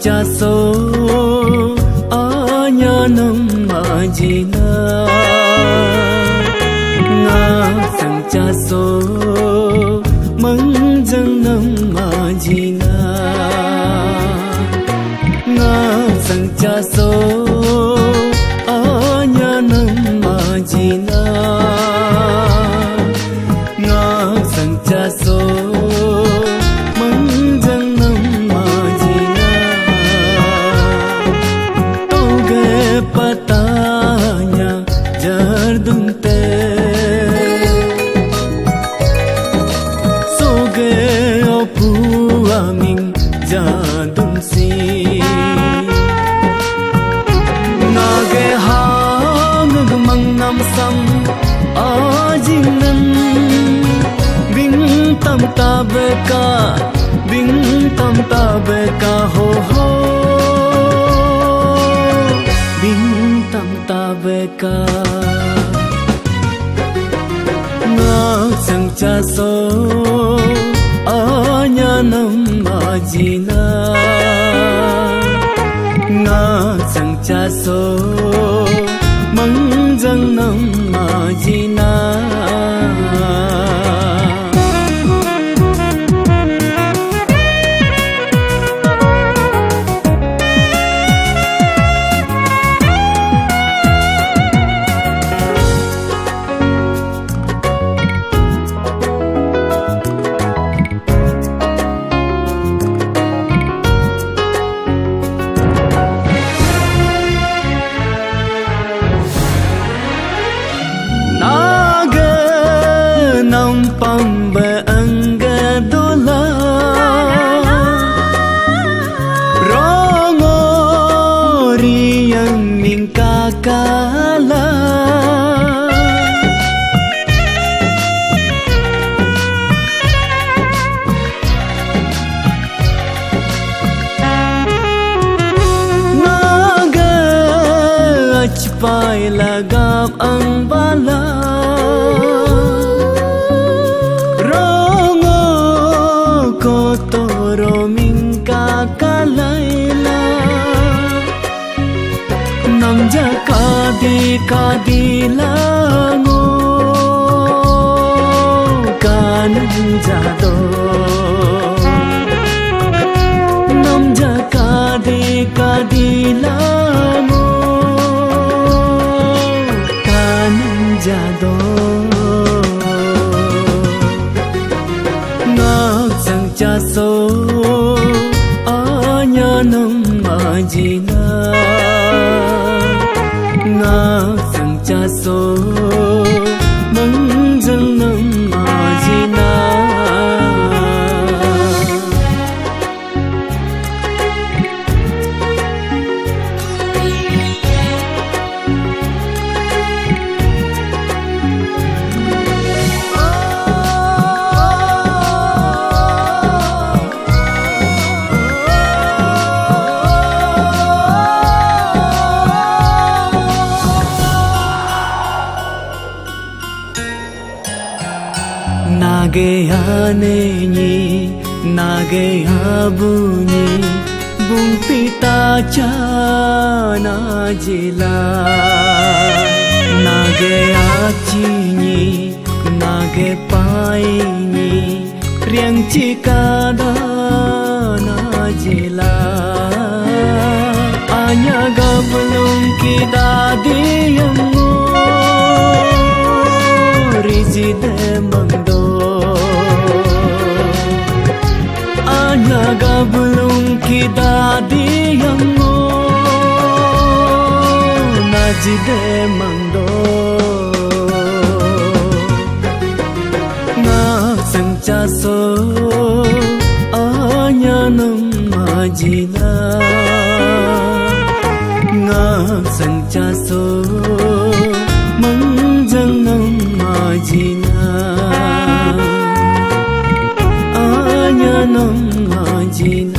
Cha số ở nhà nông mà gì na nga sang cha số mừng dâng nông mà gì na nga sang cha số ở nhà nông mà gì na nga sang cha số patanya jardung te soge opu aming jadung si nage hang mang nam sam ajingan bing tam ta beka ho ho beka nga sang cha so anya nam majina nga sang cha so mang jang nam majina pamba angga dola rongo riyang mingka kala naga achpai lagam ang bala toro mingka kalaila namja kadi lango kanan jado namja kadi lango kanan jado cha so anya nam majina nga sang cha so mang jang nam majina nage ane ni nage abuni bung pita cha na jila nage achi ni nage pai ni riang chikada na jila anya gablung ki dadi yang rizide mangdo anya gablung ki dadi yang najide mangdo cha so anya nam majina nga sang cha so mang jang nam majina anya nam majina